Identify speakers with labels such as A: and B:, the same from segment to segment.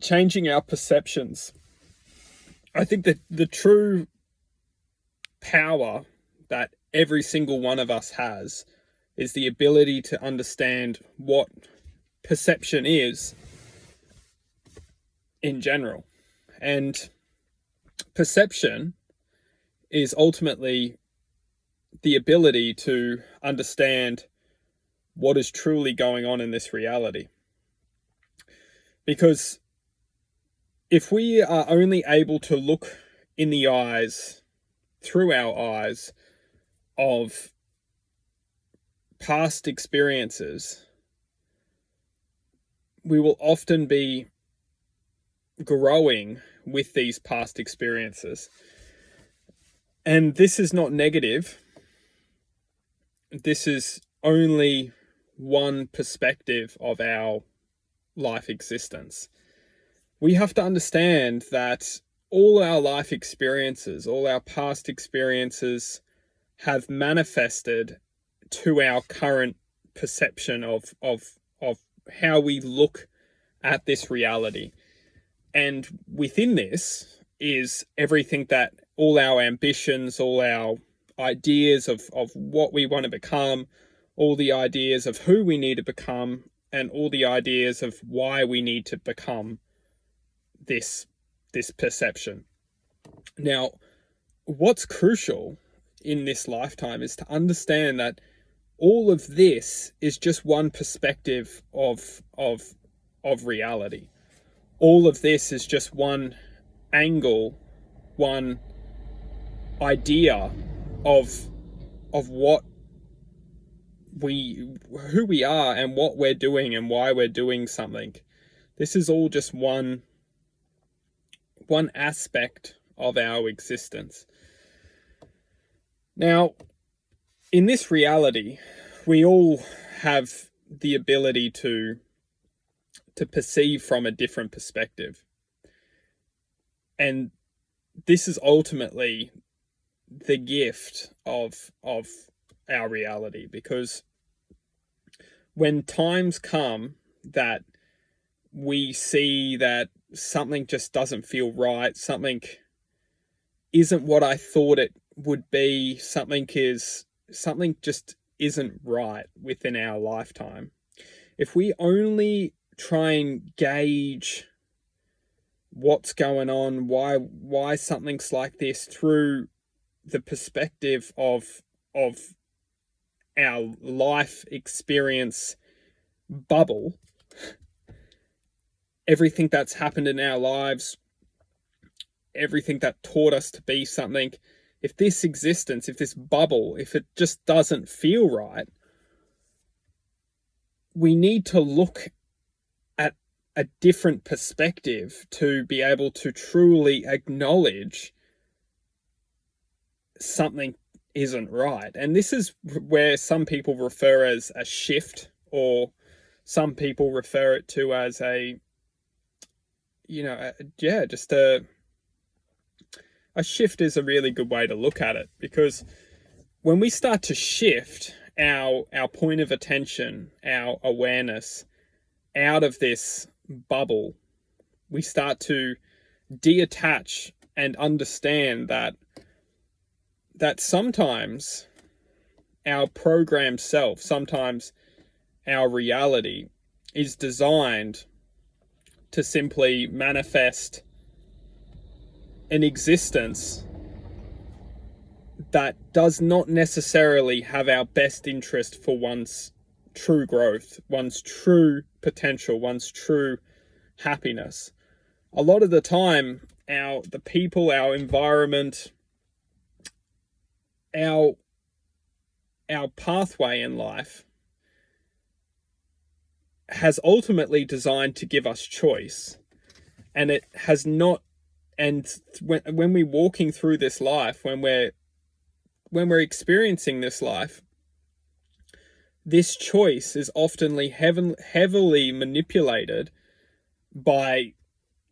A: changing our perceptions. I think that the true power that every single one of us has is the ability to understand what perception is in general. And perception is ultimately the ability to understand what is truly going on in this reality. Because if we are only able to look in the eyes, through our eyes, of past experiences, we will often be growing with these past experiences. And this is not negative. This is only one perspective of our life existence. We have to understand that all our life experiences, all our past experiences have manifested to our current perception of how we look at this reality. And within this is everything that all our ambitions, all our ideas of what we want to become, all the ideas of who we need to become, and all the ideas of why we need to become this perception. Now, what's crucial in this lifetime is to understand that all of this is just one perspective of reality. All of this is just one angle, one idea of what who we are and what we're doing and why we're doing something. This is all just one aspect of our existence. Now, in this reality, we all have the ability to perceive from a different perspective. And this is ultimately the gift of our reality, because when times come that we see that something just doesn't feel right, something isn't what I thought it would be, something just isn't right within our lifetime. If we only try and gauge what's going on, why something's like this through the perspective of our life experience bubble, everything that's happened in our lives, everything that taught us to be something, if this existence, if this bubble, if it just doesn't feel right, we need to look at a different perspective to be able to truly acknowledge something isn't right. And this is where some people refer as a shift, or some people refer it to as a shift is a really good way to look at it, because when we start to shift our point of attention, our awareness out of this bubble, we start to detach and understand that sometimes our programmed self, sometimes our reality is designed to simply manifest an existence that does not necessarily have our best interest for one's true growth, one's true potential, one's true happiness. A lot of the time, the people, our environment, our pathway in life has ultimately designed to give us choice, and it has not. And when we're walking through this life, when we're experiencing this life, this choice is often heavily manipulated by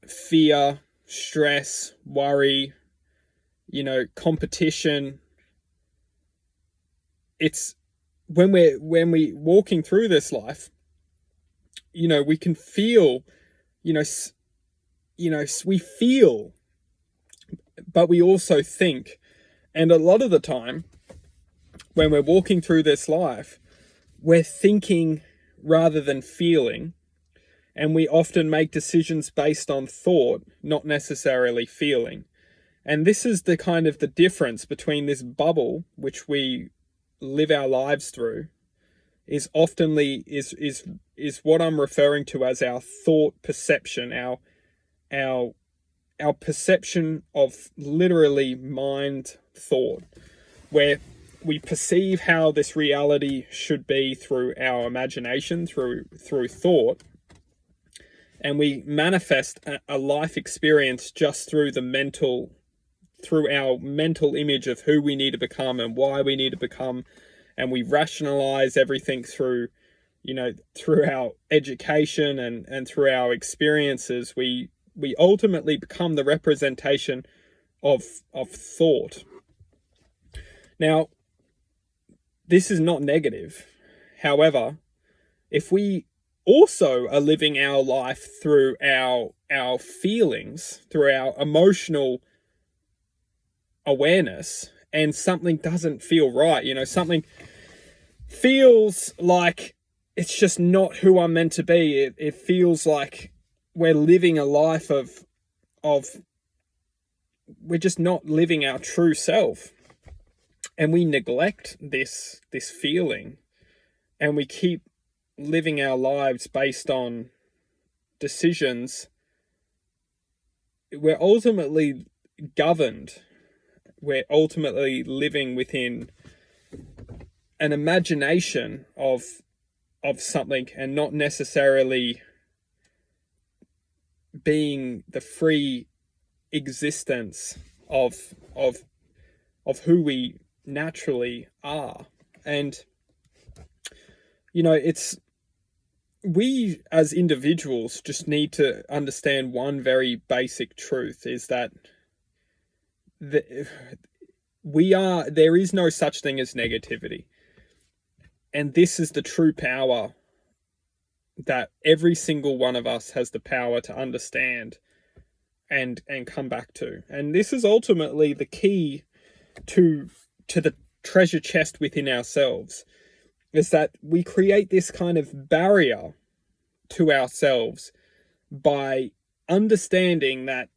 A: fear, stress, worry, competition. It's when we're walking through this life, we can feel, we feel, but we also think. And a lot of the time, when we're walking through this life, we're thinking rather than feeling. And we often make decisions based on thought, not necessarily feeling. And this is the kind of the difference between this bubble, which we live our lives through, is what I'm referring to as our thought perception, our perception of literally mind thought, where we perceive how this reality should be through our imagination, through thought, and we manifest a life experience just through our mental image of who we need to become and why we need to become. And we rationalize everything through our education and through our experiences. We ultimately become the representation of thought. Now, this is not negative. However, if we also are living our life through our feelings, through our emotional awareness, and something doesn't feel right, something feels like it's just not who I'm meant to be. It feels like we're living a life of we're just not living our true self. And we neglect this feeling, and we keep living our lives based on decisions. We're ultimately governed. We're ultimately living within an imagination of something, and not necessarily being the free existence of who we naturally are. And we as individuals just need to understand one very basic truth, is that there is no such thing as negativity. And this is the true power that every single one of us has the power to understand and come back to. And this is ultimately the key to the treasure chest within ourselves, is that we create this kind of barrier to ourselves by understanding that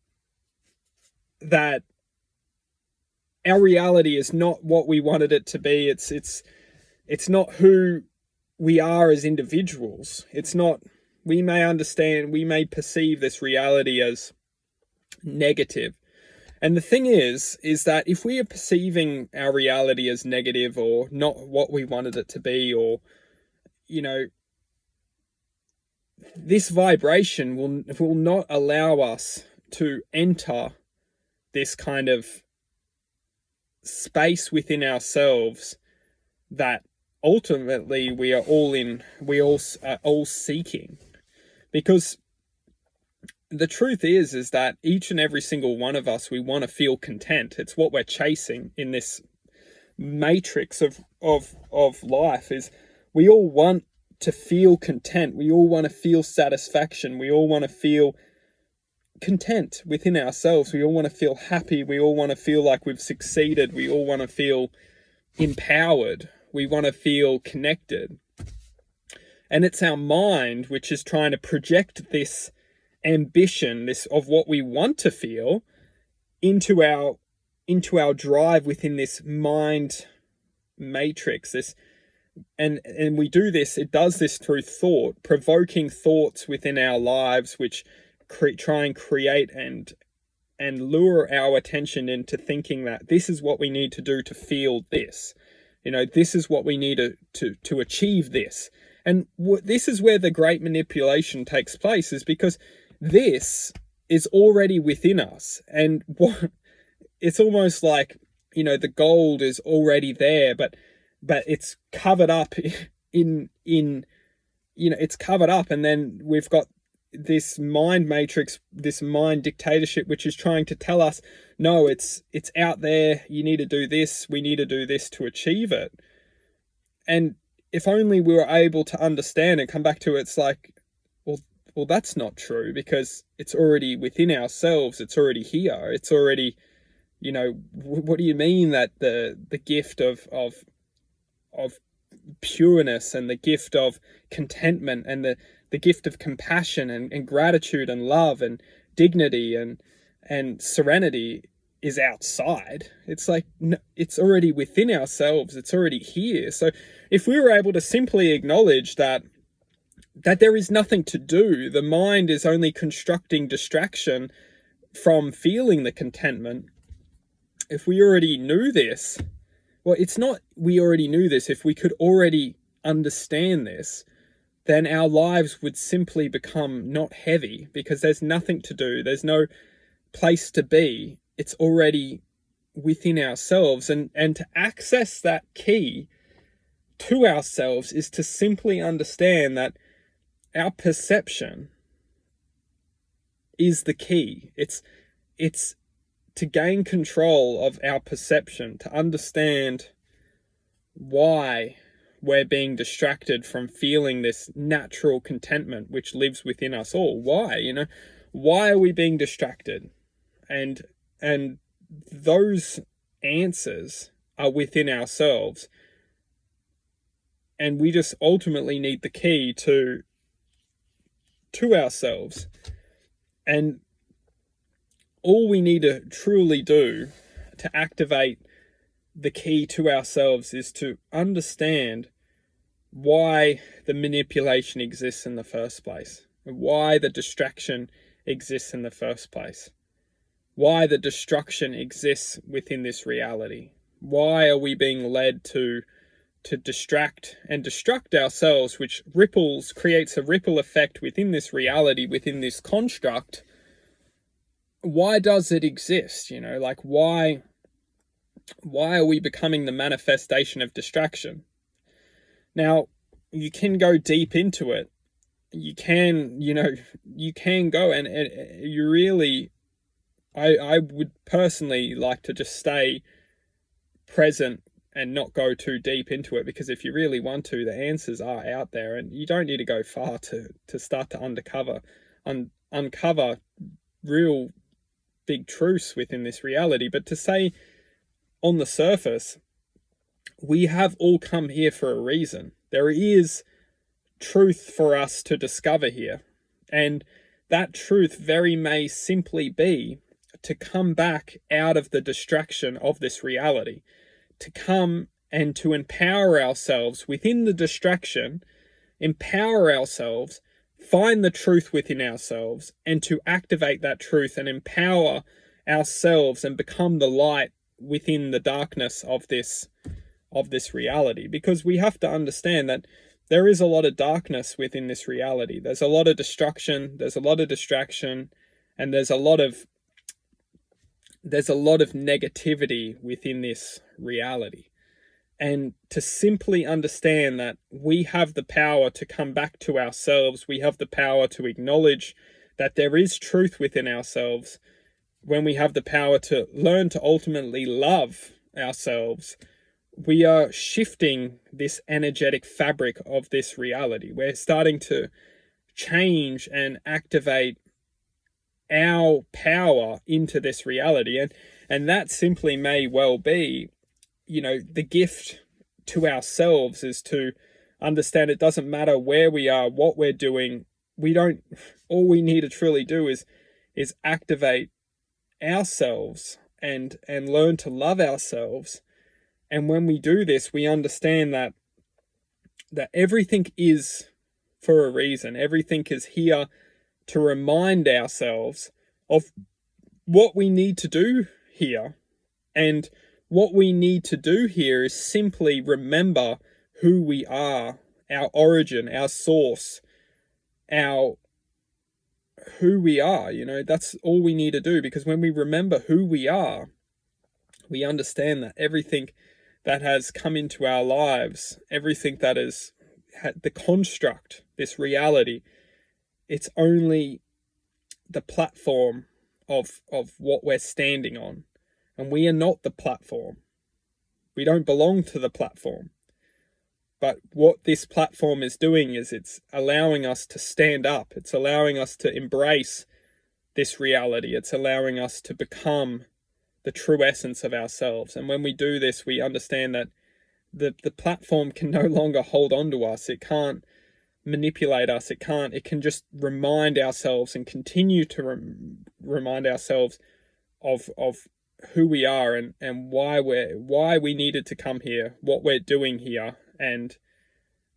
A: our reality is not what we wanted it to be. It's not who we are as individuals. It's not, we may perceive this reality as negative. And the thing is that if we are perceiving our reality as negative or not what we wanted it to be, or, this vibration will not allow us to enter this kind of space within ourselves that ultimately we are all seeking. Because the truth is that each and every single one of us, we want to feel content. It's what we're chasing in this matrix of life, is we all want to feel content. We all want to feel satisfaction. We all want to feel content within ourselves. We all want to feel happy. We all want to feel like we've succeeded. We all want to feel empowered. We want to feel connected. And it's our mind which is trying to project this ambition, this of what we want to feel, into our drive within this mind matrix. And we do this, it does this through thought, provoking thoughts within our lives which try and create and lure our attention into thinking that this is what we need to do to feel this. This is what we need to achieve this. And this is where the great manipulation takes place, is because this is already within us. And it's almost like, the gold is already there, but it's covered up it's covered up. And then we've got this mind matrix, this mind dictatorship, which is trying to tell us, no, it's out there. You need to do this. We need to do this to achieve it. And if only we were able to understand and come back to it, it's like, well, well, that's not true, because it's already within ourselves. It's already here. It's already, what do you mean that the gift of pureness, and the gift of contentment, and the gift of compassion, and gratitude, and love, and dignity, and serenity is outside? It's like, no, it's already within ourselves. It's already here. So if we were able to simply acknowledge that there is nothing to do, the mind is only constructing distraction from feeling the contentment. If we already knew this, well, it's not we already knew this. If we could already understand this, then our lives would simply become not heavy, because there's nothing to do. There's no place to be. It's already within ourselves. And to access that key to ourselves is to simply understand that our perception is the key. It's to gain control of our perception, to understand why we're being distracted from feeling this natural contentment which lives within us all. Why are we being distracted? And those answers are within ourselves, and we just ultimately need the key to ourselves. And all we need to truly do to activate the key to ourselves is to understand why the manipulation exists in the first place, and why the distraction exists in the first place, why the destruction exists within this reality. Why are we being led to distract and destruct ourselves, which creates a ripple effect within this reality, within this construct? Why does it exist? Why are we becoming the manifestation of distraction? Now, you can go deep into it. You can go and you really, I would personally like to just stay present and not go too deep into it, because if you really want to, the answers are out there, and you don't need to go far to start to uncover real big truths within this reality. But to say, on the surface, we have all come here for a reason. There is truth for us to discover here, and that truth very may simply be to come back out of the distraction of this reality, to come and to empower ourselves within the distraction, empower ourselves, find the truth within ourselves, and to activate that truth and empower ourselves and become the light within the darkness of this reality. Because we have to understand that there is a lot of darkness within this reality. There's a lot of destruction, there's a lot of distraction, and there's a lot of negativity within this reality. And to simply understand that we have the power to come back to ourselves, we have the power to acknowledge that there is truth within ourselves, when we have the power to learn to ultimately love ourselves, we are shifting this energetic fabric of this reality. We're starting to change and activate our power into this reality. And that simply may well be, the gift to ourselves is to understand it doesn't matter where we are, what we're doing. All we need to truly do is activate ourselves and learn to love ourselves. And when we do this, we understand that everything is for a reason. Everything is here to remind ourselves of what we need to do here. And what we need to do here is simply remember who we are, our origin, our source, who we are. That's all we need to do, because when we remember who we are, we understand that everything that has come into our lives, everything that is the construct, this reality, it's only the platform of what we're standing on. And we are not the platform. We don't belong to the platform. But what this platform is doing is it's allowing us to stand up. It's allowing us to embrace this reality. It's allowing us to become the true essence of ourselves. And when we do this, we understand that the platform can no longer hold on to us. It can't manipulate us. It can just remind ourselves and continue to remind ourselves of who we are and why we needed to come here, what we're doing here, and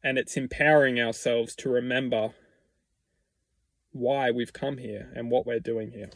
A: it's empowering ourselves to remember why we've come here and what we're doing here.